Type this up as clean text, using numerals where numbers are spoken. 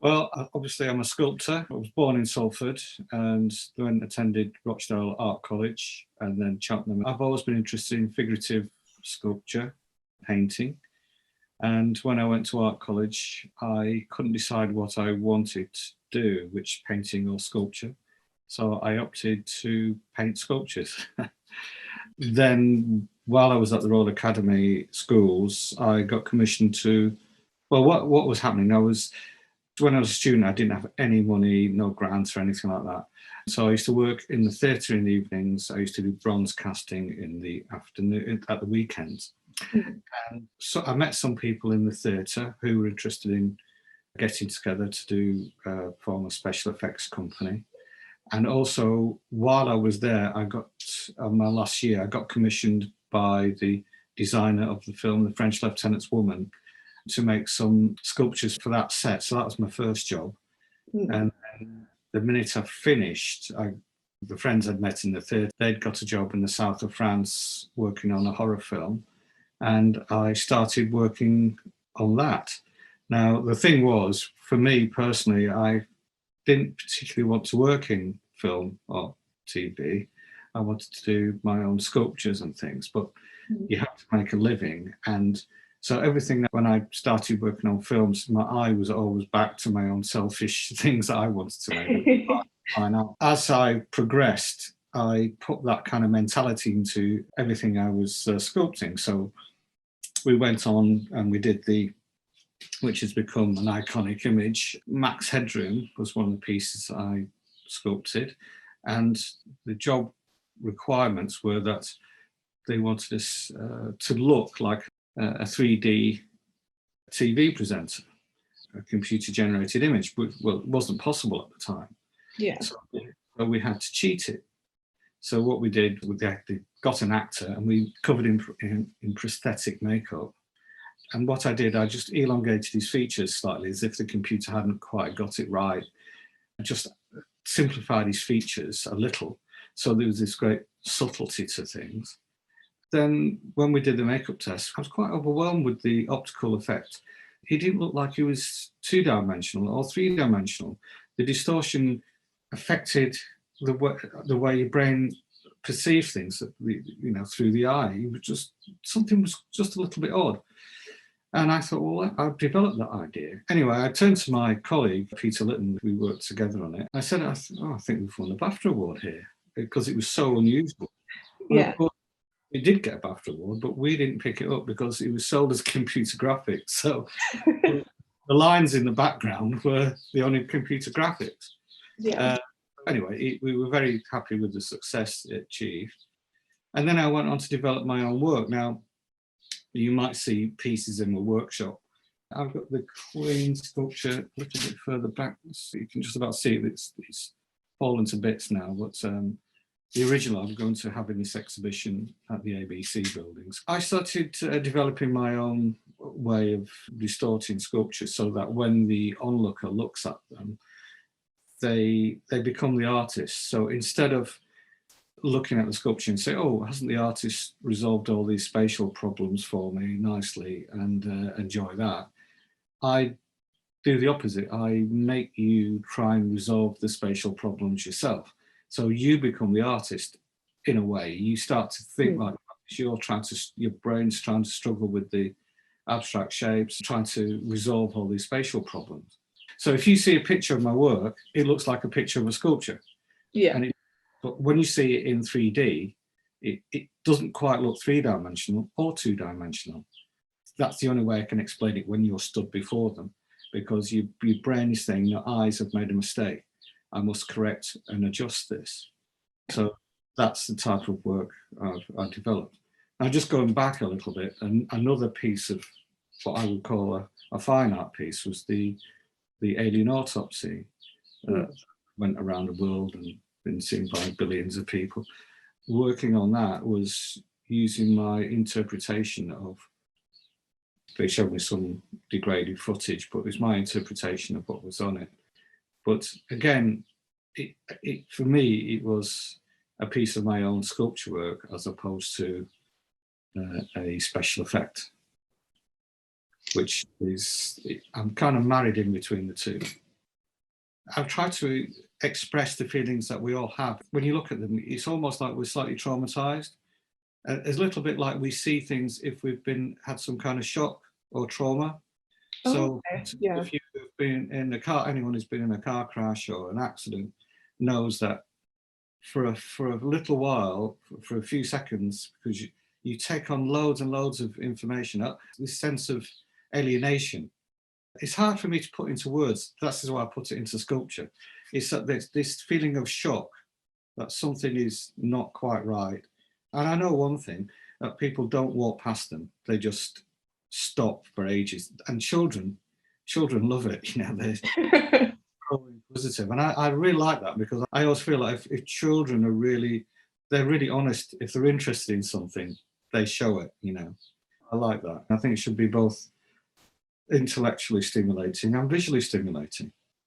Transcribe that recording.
Well, obviously I'm a sculptor. I was born in Salford and then attended Rochdale Art College and then Cheltenham. I've always been interested in figurative sculpture, painting. And when I went to art college, I couldn't decide what I wanted to do, which painting or sculpture. So I opted to paint sculptures. Then, while I was at the Royal Academy schools, I got commissioned to, well, what was happening? When I was a student, I didn't have any money, no grants or anything like that. So I used to work in the theatre in the evenings. I used to do bronze casting in the afternoon, at the weekends. Mm. And so I met some people in the theatre who were interested in getting together to do form a special effects company. And also, while I was there, I got, my last year, I got commissioned by the designer of the film, The French Lieutenant's Woman, to make some sculptures for that set. So that was my first job. Mm. And then the minute I finished, the friends I'd met in the theatre, they'd got a job in the south of France working on a horror film. And I started working on that. Now, the thing was, for me personally, I didn't particularly want to work in film or TV. I wanted to do my own sculptures and things, but you have to make a living. And so everything that when I started working on films, my eye was always back to my own selfish things that I wanted to make. As I progressed, I put that kind of mentality into everything I was sculpting. So we went on and we did which has become an iconic image. Max Headroom was one of the pieces I sculpted, and the job requirements were that they wanted us to look like a 3D TV presenter, a computer-generated image, which, well, it wasn't possible at the time. Yeah. So we had to cheat it. So what we did, we got an actor and we covered him in prosthetic makeup. And what I did, I just elongated his features slightly, as if the computer hadn't quite got it right. I just simplified his features a little, so there was this great subtlety to things. Then when we did the makeup test, I was quite overwhelmed with the optical effect. He didn't look like he was two-dimensional or three-dimensional. The distortion affected the way your brain perceived things, through the eye. Something was just a little bit odd. And I thought, well, I've developed that idea. Anyway, I turned to my colleague, Peter Litton, we worked together on it. I said, I think we've won the BAFTA award here, because it was so unusual. Yeah. Of course, it did get a BAFTA award, but we didn't pick it up because it was sold as computer graphics. So the lines in the background were the only computer graphics. Yeah. Anyway, we were very happy with the success it achieved. And then I went on to develop my own work. Now, you might see pieces in the workshop. I've got the Queen sculpture a little bit further back, so you can just about see it. It's fallen to bits now, but the original I'm going to have in this exhibition at the ABC buildings. I started developing my own way of distorting sculptures so that when the onlooker looks at them, they become the artist. So instead of looking at the sculpture and say, oh, hasn't the artist resolved all these spatial problems for me nicely, and enjoy that, I do the opposite. I make you try and resolve the spatial problems yourself. So you become the artist in a way. You start to think like your brain's trying to struggle with the abstract shapes, trying to resolve all these spatial problems. So if you see a picture of my work, it looks like a picture of a sculpture. Yeah. But when you see it in 3D, it doesn't quite look three-dimensional or two-dimensional. That's the only way I can explain it when you're stood before them, because your brain is saying, your eyes have made a mistake. I must correct and adjust this. So that's the type of work I've developed. Now, just going back a little bit, another piece of what I would call a fine art piece was the Alien Autopsy. Went around the world and been seen by billions of people. Working on that was using my interpretation of, they showed me some degraded footage, but it was my interpretation of what was on it. But again, for me, it was a piece of my own sculpture work as opposed to a special effect, which is, I'm kind of married in between the two. I've tried to express the feelings that we all have. When you look at them, it's almost like we're slightly traumatized. It's a little bit like we see things if we've had some kind of shock or trauma. So Yeah. if you've been in a car, anyone who's been in a car crash or an accident knows that for a little while, for a few seconds, because you take on loads and loads of information, this sense of alienation. It's hard for me to put into words. That's why I put it into sculpture. It's that there's this feeling of shock that something is not quite right. And I know one thing, that people don't walk past them. They just stop for ages. And children love it. They're so inquisitive. And I really like that, because I always feel like if children they're really honest. If they're interested in something, they show it. I like that. I think it should be both intellectually stimulating and visually stimulating.